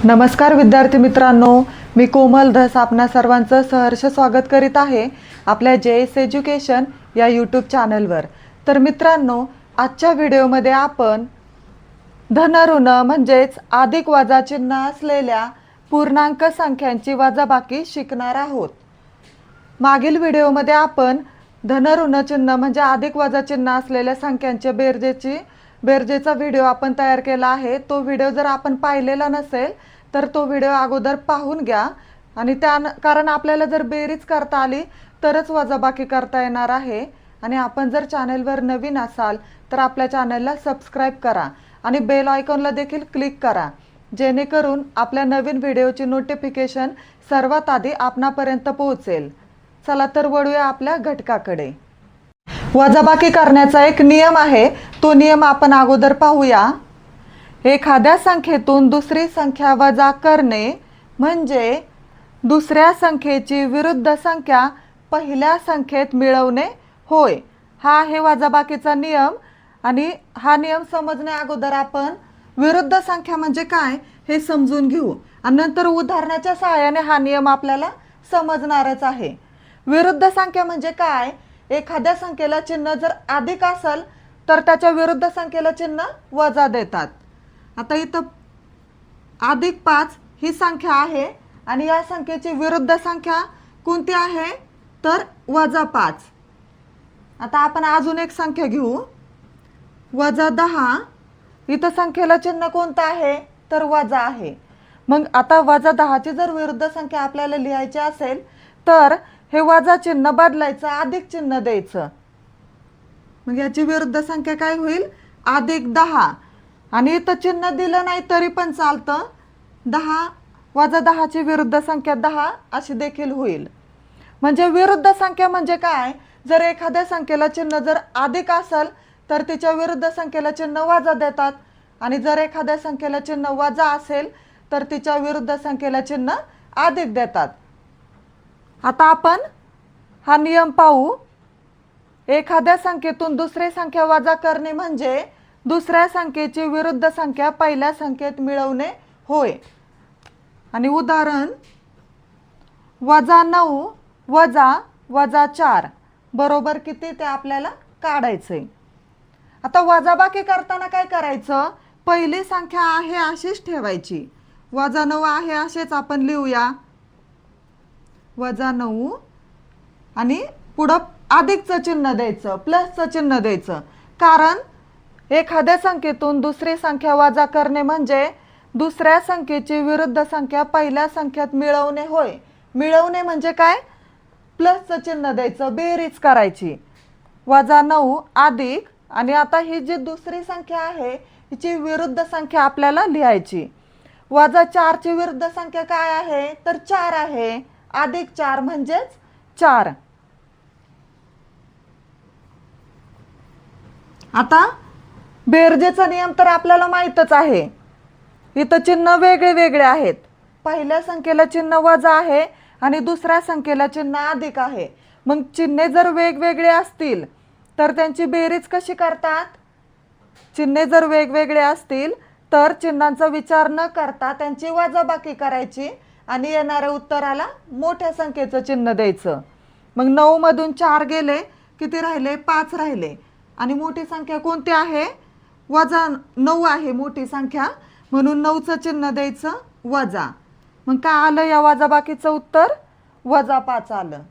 नमस्कार विद्यार्थी मित्रांनो, मी कोमल धस आपणा सर्वांचं सहर्ष स्वागत करीत आहे आपल्या JS एज्युकेशन या यूट्यूब चॅनलवर। तर मित्रांनो, आजच्या व्हिडिओमध्ये आपण धन ऋण म्हणजेच अधिक वजा चिन्ह असलेल्या पूर्णांक संख्यांची वजाबाकी शिकणार आहोत। मागील व्हिडिओमध्ये आपण धन ऋण चिन्ह म्हणजे अधिक वजा चिन्ह असलेल्या संख्यांच्या बेरजेचा व्हिडिओ आपण तयार केला आहे। तो व्हिडिओ जर आपण पाहिलेला नसेल तर तो व्हिडिओ अगोदर पाहून घ्या आणि कारण आपल्याला जर बेरीज करता आली तरच वजाबाकी करता येणार आहे। आणि आपण जर चॅनलवर नवीन असाल तर आपल्या चॅनलला सबस्क्राइब करा आणि बेल आयकॉनला देखील क्लिक करा, जेणेकरून आपल्या नवीन व्हिडिओची नोटिफिकेशन सर्वात आधी आपणापर्यंत पोहोचेल। चला तर वळूया आपल्या घटकाकडे। वजाबाकी करण्याचा एक नियम आहे, तो नियम आपण अगोदर पाहूया। एखाद्या संख्येतून दुसरी संख्या वजा करणे म्हणजे दुसऱ्या संख्येची विरुद्ध संख्या पहिल्या संख्येत मिळवणे होय। हा आहे वजाबाकीचा नियम। आणि हा नियम समजण्या अगोदर आपण विरुद्ध संख्या म्हणजे काय हे समजून घेऊ आणि नंतर उदाहरणाच्या सहाय्याने हा नियम आपल्याला समजणारच आहे। विरुद्ध संख्या म्हणजे काय? एखाद्या संख्येला चिन्ह जर अधिक असेल तर त्याच्या विरुद्ध संख्येला चिन्ह वजा देतात। आता इथं +5 ही संख्या आहे आणि या संख्येची विरुद्ध संख्या कोणती आहे तर -5। आता आपण अजून एक संख्या घेऊ -10। इथं संख्येला चिन्ह कोणतं आहे तर वजा आहे। मग आता -10 ची जर विरुद्ध संख्या आपल्याला लिहायची असेल तर हे वजा चिन्ह बदलायचं, अधिक चिन्ह द्यायचं। मग याची विरुद्ध संख्या काय होईल +10। आणि इथं चिन्ह दिलं नाही तरी पण चालतं, 10 - 10 ची विरुद्ध संख्या 10 अशी देखील होईल। म्हणजे विरुद्ध संख्या म्हणजे काय? जर एखाद्या संख्येला चिन्ह जर अधिक असेल तर तिच्या विरुद्ध संख्येला चिन्ह वजा देतात आणि जर एखाद्या संख्येला चिन्ह वजा असेल तर तिच्या विरुद्ध संख्येला चिन्ह अधिक देतात। आता आपण हा नियम पाहू। एखाद्या संख्येतून दुसरी संख्या वजा करणे म्हणजे दुसऱ्या संख्येची विरुद्ध संख्या पहिल्या संख्येत मिळवणे होय। आणि उदाहरण -9 वजा -4 बरोबर किती ते आपल्याला काढायचंय। आता वजाबाकी करताना काय करायचं, पहिली संख्या आहे अशीच ठेवायची। -9 आहे असेच आपण लिहूया -9 आणि पुढं अधिकचं चिन्ह द्यायचं, प्लसचं चिन्ह द्यायचं। कारण एखाद्या संख्येतून दुसरी संख्या वजा करणे म्हणजे दुसऱ्या संख्येची विरुद्ध संख्या पहिल्या संख्येत मिळवणे होय। मिळवणे म्हणजे काय? प्लसचं चिन्ह द्यायचं, बेरीज करायची। -9 अधिक आणि आता ही जी दुसरी संख्या आहे हिची विरुद्ध संख्या आपल्याला लिहायची। -4 ची विरुद्ध संख्या काय आहे तर 4 आहे, +4 म्हणजेच 4। आता बेरजेचा नियम तर आपल्याला माहीतच आहे। इथं चिन्ह वेगळे वेगळे आहेत, पहिल्या संख्येला चिन्ह वजा आहे आणि दुसऱ्या संख्येला चिन्ह अधिक आहे। मग चिन्हे जर वेगवेगळे असतील तर त्यांची बेरीज कशी करतात? चिन्हे जर वेगवेगळे असतील तर चिन्हांचा विचार न करता त्यांची वजाबाकी करायची आणि येणाऱ्या उत्तराला मोठ्या संख्येचं चिन्ह द्यायचं। मग 9 मधून 4 गेले, किती राहिले 5 राहिले आणि मोठी संख्या कोणती आहे -9 आहे मोठी संख्या, म्हणून 9चं चिन्ह द्यायचं वजा। मग काय आलं या वजाबाकीचं उत्तर -5 आलं।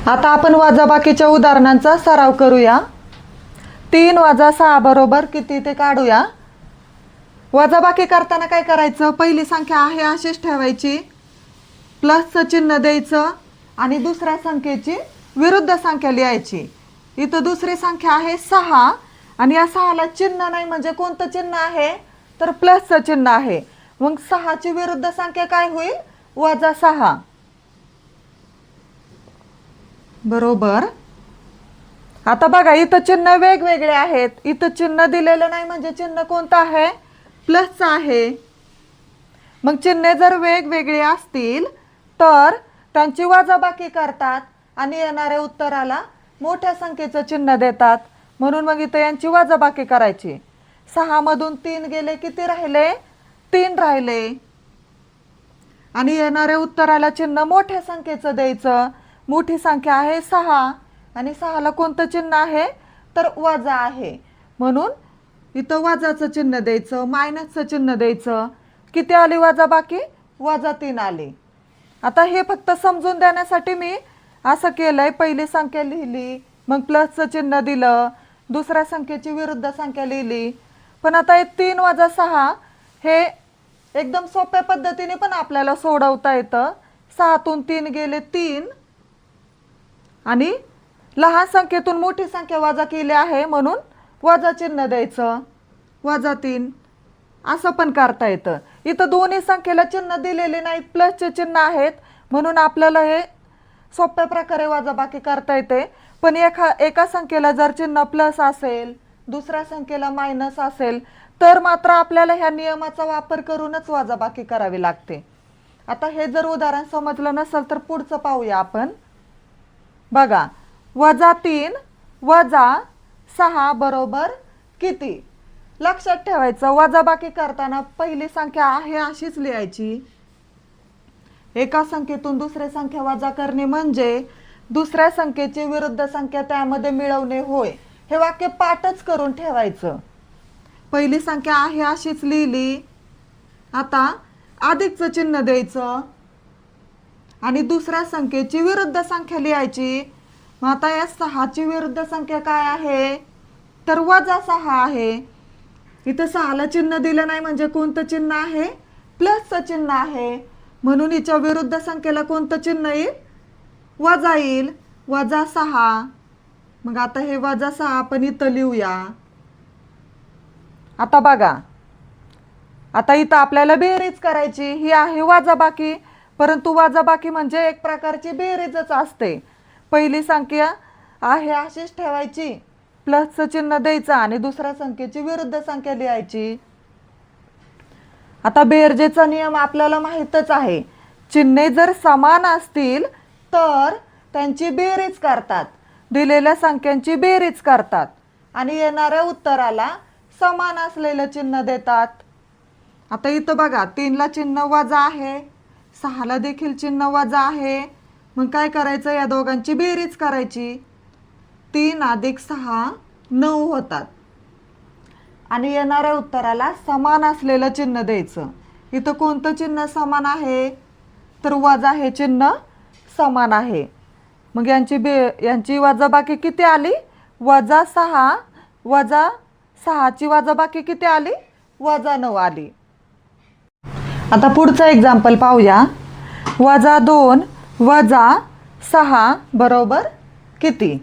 आता आपण वजाबाकीच्या उदाहरणांचा सराव करूया। 3 - 6 बरोबर किती ते काढूया। वजाबाकी करताना काय करायचं, पहिली संख्या आहे अशीच ठेवायची, प्लसचं चिन्ह द्यायचं आणि दुसऱ्या संख्येची विरुद्ध संख्या लिहायची। इथं दुसरी संख्या आहे 6 आणि या 6ला चिन्ह नाही म्हणजे कोणतं चिन्ह आहे तर प्लसचं चिन्ह आहे। मग 6 ची विरुद्ध संख्या काय होईल -6 बरोबर। आता बघा इथं चिन्ह वेगवेगळे आहेत, इथं चिन्ह दिलेलं नाही म्हणजे चिन्ह कोणतं आहे प्लसचं आहे। मग चिन्हे जर वेगवेगळे असतील तर त्यांची वजाबाकी करतात आणि येणाऱ्या उत्तराला मोठ्या संख्येचं चिन्ह देतात, म्हणून मग इथं यांची वजाबाकी करायची। 6 मधून 3 गेले, किती राहिले 3 राहिले। आणि येणाऱ्या उत्तराला चिन्ह मोठ्या संख्येचं द्यायचं. मोठी संख्या आहे 6 आणि 6ला कोणतं चिन्ह आहे तर वजा आहे, म्हणून इथं वजाचं चिन्ह द्यायचं, मायनसचं चिन्ह द्यायचं. किती आली वजाबाकी? -3 आली. आता हे फक्त समजून देण्यासाठी मी असं केलंय, पहिली संख्या लिहिली, मग प्लसचं चिन्ह दिलं, दुसऱ्या संख्येची विरुद्ध संख्या लिहिली. पण आता हे 3 - 6 हे एकदम सोप्या पद्धतीने पण आपल्याला सोडवता येतं. 6तून 3 गेले 3 आणि लहान संख्येतून मोठी संख्या वजा केली आहे, म्हणून वजा चिन्ह द्यायचं, -3 असं पण करता येतं. इथं दोन्ही संख्येला चिन्ह दिलेले नाहीत, प्लसचे चिन्ह आहेत, म्हणून आपल्याला हे सोप्या प्रकारे वजाबाकी करता येते. पण एका संख्येला जर चिन्ह प्लस असेल, दुसऱ्या संख्येला मायनस असेल, तर मात्र आपल्याला ह्या नियमाचा वापर करूनच वजाबाकी करावी लागते. आता हे जर उदाहरण समजलं नसेल तर पुढचं पाहूया आपण. बघा, -3 - 6 बरोबर किती? लक्षात ठेवायचं, वजाबाकी करताना पहिली संख्या आहे अशीच लिहायची. एका संख्येतून दुसरी संख्या वजा करणे म्हणजे दुसऱ्या संख्येची विरुद्ध संख्या त्यामध्ये मिळवणे होय. हे वाक्य पाठच करून ठेवायचं. पहिली संख्या आहे अशीच लिहिली. आता अधिकचं चिन्ह द्यायचं आणि दुसऱ्या संख्येची विरुद्ध संख्या लिहायची. मग आता या 6ची विरुद्ध संख्या काय आहे तर -6 आहे. इथं 6ला चिन्ह दिलं नाही म्हणजे कोणतं चिन्ह आहे? प्लसचं चिन्ह आहे, म्हणून हिच्या विरुद्ध संख्येला कोणतं चिन्ह येईल? वजा येईल, -6. मग आता हे -6 आपण इथं लिहूया. आता बघा, आता इथं आपल्याला बेरीज करायची. ही आहे वजाबाकी, परंतु वजाबाकी म्हणजे एक प्रकारची बेरीजच असते. पहिली संख्या आहे अशीच ठेवायची, प्लसचं चिन्ह द्यायचं आणि दुसऱ्या संख्येची विरुद्ध संख्या लिहायची. आता बेरजेचा नियम आपल्याला माहीतच आहे. चिन्हे जर समान असतील तर त्यांची बेरीज करतात, दिलेल्या संख्यांची बेरीज करतात आणि येणाऱ्या उत्तराला समान असलेलं चिन्ह देतात. आता इथं बघा, 3ला चिन्ह वजा आहे, 6ला देखील चिन्ह वजा आहे. मग काय करायचं? या दोघांची बेरीज करायची. 3 + 6 9 होतात आणि येणाऱ्या उत्तराला समान असलेलं चिन्ह द्यायचं. इथं कोणतं चिन्ह समान आहे तर वजा हे चिन्ह समान आहे. मग यांची वजाबाकी किती आली? -6. -6ची वजाबाकी किती आली? -9 आली. आता पुढचं एक्झाम्पल पाहूया. -2 - 6 बरोबर किती?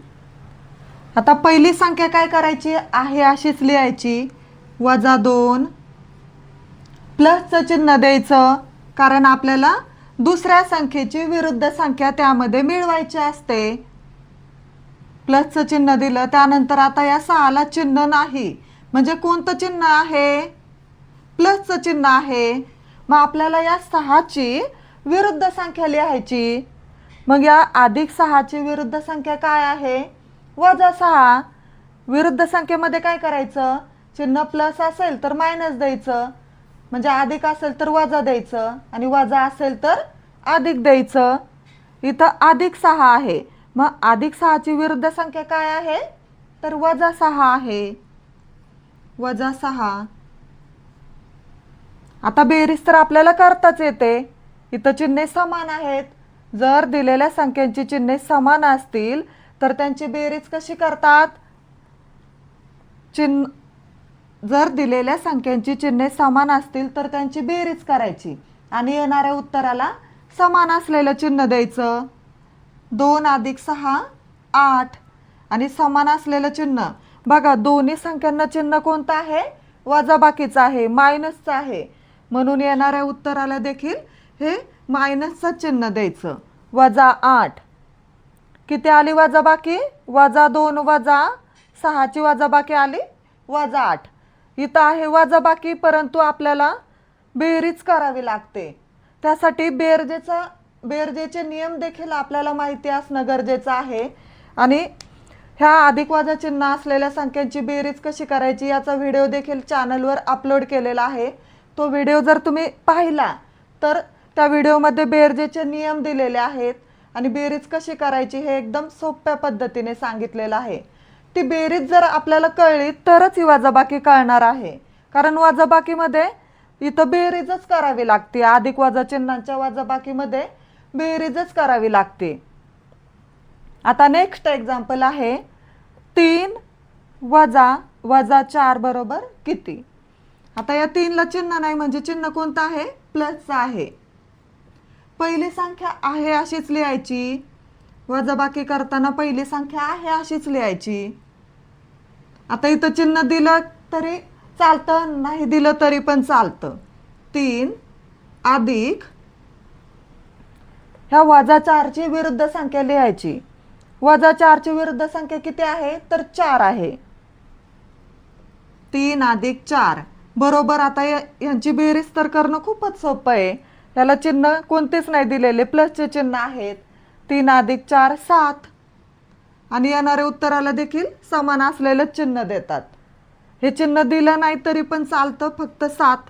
आता पहिली संख्या काय करायची? आहे अशीच लिहायची. -2 प्लसचं चिन्ह द्यायचं, कारण आपल्याला दुसऱ्या संख्येची विरुद्ध संख्या त्यामध्ये मिळवायची असते. प्लसचं चिन्ह दिलं. त्यानंतर आता या 6ला चिन्ह नाही, म्हणजे कोणतं चिन्ह आहे? प्लसचं चिन्ह आहे. मग आपल्याला या 6ची विरुद्ध संख्या लिहायची. मग या +6ची विरुद्ध संख्या काय आहे? -6. विरुद्ध संख्येमध्ये काय करायचं? चिन्ह प्लस असेल तर मायनस द्यायचं, म्हणजे अधिक असेल तर वजा द्यायचं आणि वजा असेल तर अधिक द्यायचं. इथं +6 आहे, मग +6ची विरुद्ध संख्या काय आहे तर -6 आहे. -6. आता बेरीज तर आपल्याला करताच येते. इथं चिन्हे समान आहेत. जर दिलेल्या संख्यांची चिन्हे समान असतील तर त्यांची बेरीज कशी करतात? जर दिलेल्या संख्यांची चिन्हे समान असतील तर त्यांची बेरीज करायची आणि येणाऱ्या उत्तराला समान असलेलं चिन्ह द्यायचं. 2 + 6 8 आणि समान असलेलं चिन्ह बघा, दोन्ही संख्यांना चिन्ह कोणतं आहे? वजाबाकीचं आहे, मायनसचं आहे, म्हणून येणाऱ्या उत्तराला देखील हे मायनसचं चिन्ह द्यायचं. -8 किती आली वजाबाकी? -2 - 6ची वजाबाकी आली -8. इथं आहे वजाबाकी, परंतु आपल्याला बेरीज करावी लागते. त्यासाठी बेरजेचे नियम देखील आपल्याला माहिती असणं गरजेचं आहे. आणि ह्या अधिक वजा चिन्ह असलेल्या संख्यांची बेरीज कशी करायची याचा व्हिडिओ देखील चॅनलवर अपलोड केलेला आहे. तो व्हिडिओ जर तुम्ही पाहिला तर त्या व्हिडिओमध्ये बेरजेचे नियम दिलेले आहेत आणि बेरीज कशी करायची हे एकदम सोप्या पद्धतीने सांगितलेलं आहे. ती बेरीज जर आपल्याला कळली तरच ही वजाबाकी कळणार आहे, कारण वजाबाकीमध्ये इथं बेरीजच करावी लागते. अधिक वजा चिन्हांच्या वजाबाकीमध्ये बेरीजच करावी लागते. आता नेक्स्ट एक्झाम्पल आहे 3 वजा वजा 4 बरोबर किती. आता या 3 ला चिन्ह नाही म्हणजे चिन्ह कोणतं आहे, प्लसचं आहे. पहिली संख्या आहे अशीच लिहायची, वजाबाकी करताना पहिली संख्या आहे अशीच लिहायची. आता इथं चिन्ह दिलं तरी चालतं, नाही दिलं तरी पण चालतं. 3 अधिक ह्या वजा 4 ची विरुद्ध संख्या लिहायची. वजा 4 ची विरुद्ध संख्या किती आहे, तर 4 आहे. 3 अधिक 4 बरोबर. आता यांची बेरीज तर करणं खूपच सोपं आहे. याला चिन्ह कोणतेच नाही दिलेले, प्लसचे चिन्ह आहेत. 3 अधिक 4 7 आणि येणाऱ्या उत्तराला देखील समान असलेलं चिन्ह देतात. हे चिन्ह दिलं नाही तरी पण चालतं, फक्त 7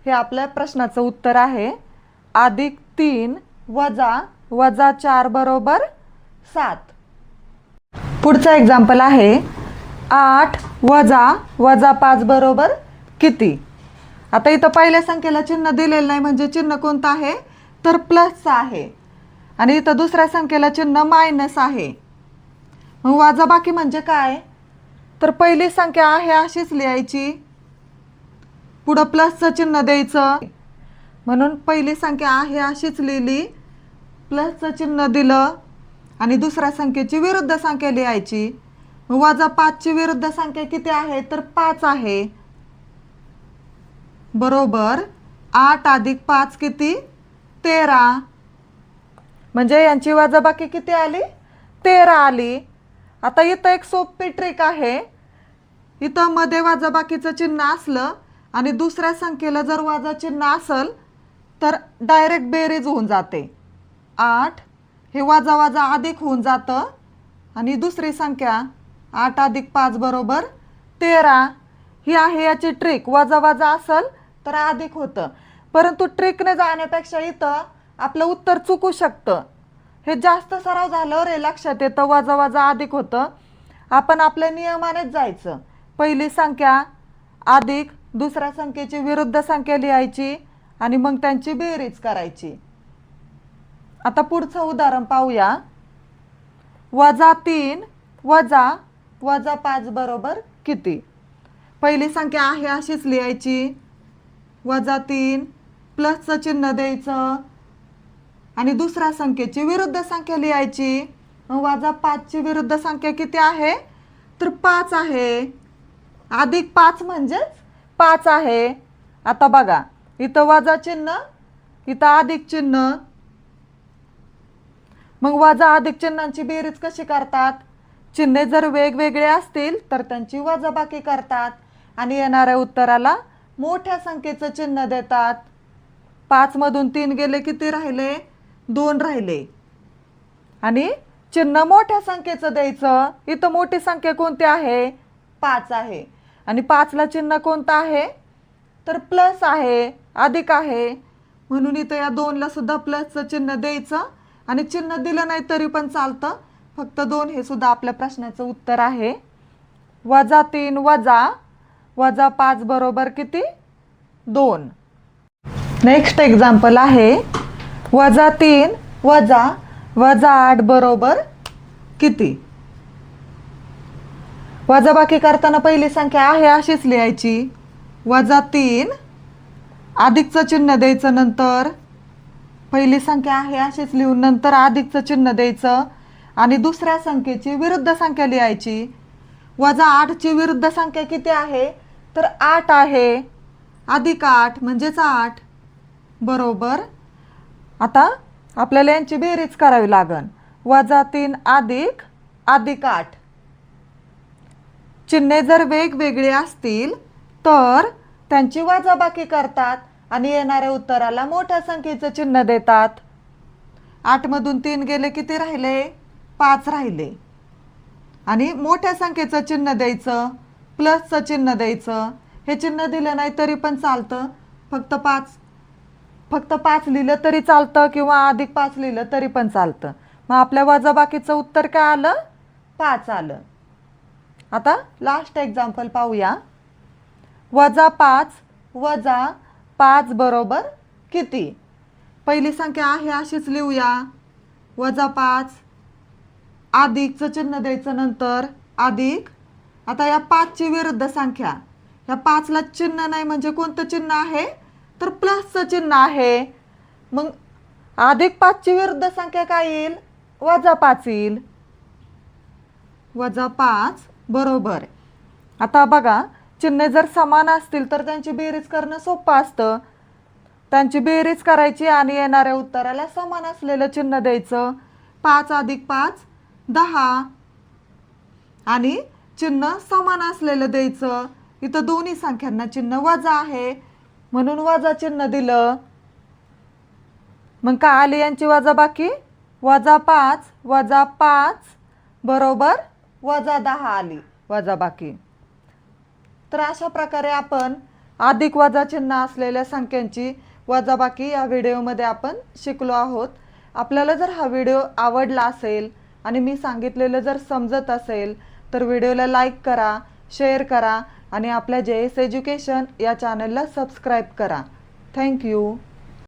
हे आपल्या प्रश्नाचं उत्तर आहे. अधिक 3 वजा वजा 4 बरोबर 7. पुढचं एक्झाम्पल आहे 8 वजा वजा 5 बरोबर किती. आता इथं पहिल्या संख्येला चिन्ह दिलेलं नाही म्हणजे चिन्ह कोणतं आहे, तर प्लसचं आहे. आणि इथं दुसऱ्या संख्येला चिन्ह मायनस आहे. मग वजाबाकी म्हणजे काय, तर पहिली संख्या आहे अशीच लिहायची, पुढं प्लसचं चिन्ह द्यायचं. म्हणून पहिली संख्या आहे अशीच लिहिली, प्लसचं चिन्ह दिलं आणि दुसऱ्या संख्येची विरुद्ध संख्या लिहायची. मग वजा 5 ची विरुद्ध संख्या किती आहे, तर 5 आहे. बरोबर 8 अधिक 5 किती, 13. म्हणजे यांची वजाबाकी किती आली, 13 आली. आता इथं एक सोपी ट्रिक आहे. इथं मध्ये वजाबाकीचं चिन्ह असलं आणि दुसऱ्या संख्येला जर वजा चिन्ह असेल तर डायरेक्ट बेरीज होऊन जाते. 8 हे वजा वजा अधिक होऊन जातं आणि दुसरी संख्या 8 अधिक 5 बरोबर 13. ही आहे याची ट्रिक. वजा वजा असेल तर अधिक होतं, परंतु ट्रिकने जाण्यापेक्षा इथं आपलं उत्तर चुकू शकतं. हे जास्त सराव झाल्यावर हे लक्षात येतं वजा वजा अधिक होतं. आपण आपल्या नियमानेच जायचं. पहिली संख्या अधिक दुसऱ्या संख्येची विरुद्ध संख्या लिहायची आणि मग त्यांची बेरीज करायची. आता पुढचं उदाहरण पाहूया. वजा 3 वजा वजा 5 बरोबर किती. पहिली संख्या आहे अशीच लिहायची, वजा 3 प्लसचं चिन्ह द्यायचं आणि दुसऱ्या संख्येची विरुद्ध संख्या लिहायची. वजा 5 ची विरुद्ध संख्या किती आहे, तर 5 आहे. अधिक 5 म्हणजेच 5 आहे. आता बघा इथं वजा चिन्ह, इथं अधिक चिन्ह. मग वजा अधिक चिन्हांची बेरीज कशी करतात, चिन्हे जर वेगवेगळे असतील तर त्यांची वजाबाकी करतात आणि येणाऱ्या उत्तराला मोठ्या संख्येचं चिन्ह देतात. 5 मधून 3 गेले किती राहिले, 2 राहिले आणि चिन्ह मोठ्या संख्येचं द्यायचं. इथं मोठी संख्या कोणती आहे, 5 आहे आणि 5 ला चिन्ह कोणतं आहे, तर प्लस आहे, अधिक आहे. म्हणून इथं या 2 ला सुद्धा प्लसचं चिन्ह द्यायचं आणि चिन्ह दिलं नाही तरी पण चालतं, फक्त 2 हे सुद्धा आपल्या प्रश्नाचं उत्तर आहे. वजा 3 वजा वजा 5 बरोबर किती, 2. नेक्स्ट एक्झाम्पल आहे वजा 3 वजा वजा 8 बरोबर किती. वजाबाकी करताना पहिली संख्या आहे अशीच लिहायची, वजा 3 अधिकचं चिन्ह द्यायचं, नंतर पहिली संख्या आहे अशीच लिहून नंतर अधिकचं चिन्ह द्यायचं आणि दुसऱ्या संख्येची विरुद्ध संख्या लिहायची. वजा 8 ची विरुद्ध संख्या किती आहे, तर 8 आहे. अधिक 8 म्हणजेच 8 बरोबर. आता आपल्याला यांची बेरीज करावी लागेल. वजा 3 अधिक अधिक 8. चिन्हे जर वेगवेगळे असतील तर त्यांची वजाबाकी करतात आणि येणाऱ्या उत्तराला मोठ्या संख्येचं चिन्ह देतात. 8 मधून 3 गेले किती राहिले, 5 राहिले आणि मोठ्या संख्येचं चिन्ह द्यायचं, प्लसचं चिन्ह द्यायचं. हे चिन्ह दिलं नाही तरी पण चालतं, फक्त 5 फक्त 5 लिहिलं तरी चालतं किंवा अधिक 5 लिहिलं तरी पण चालतं. मग आपल्या वजाबाकीचं उत्तर काय आलं? 5 आलं. आता लास्ट एक्झाम्पल पाहूया. -5 वजा 5 बरोबर किती? पहिली संख्या आहे अशीच लिहूया. -5 अधिकचं चिन्ह द्यायचं नंतर अधिक. आता या 5ची विरुद्ध संख्या, या 5ला चिन्ह नाही म्हणजे कोणतं चिन्ह आहे? तर प्लसचं चिन्ह आहे. मग +5ची विरुद्ध संख्या काय येईल? -5 येईल. -5 बरोबर. आता बघा, चिन्ह जर समान असतील तर त्यांची बेरीज करणं सोपं असतं. त्यांची बेरीज करायची आणि येणाऱ्या उत्तराला समान असलेलं चिन्ह द्यायचं. 5 + 5 10 आणि चिन्ह समान असलेलं द्यायचं. इथं दोन्ही संख्यांना चिन्ह वजा आहे म्हणून वजा चिन्ह दिलं. मग काय आली यांची वजाबाकी? -5 वजा 5 बरोबर -10 आली वजाबाकी. तर अशा प्रकारे आपण अधिक वजा चिन्ह असलेल्या संख्यांची वजाबाकी या व्हिडिओमध्ये आपण शिकलो आहोत. आपल्याला जर हा व्हिडिओ आवडला असेल आणि मी सांगितलेलं जर समजत असेल तर व्हिडिओला लाईक करा, शेअर करा आणि आपल्या JS एज्युकेशन या चॅनलला सबस्क्राईब करा. थँक्यू.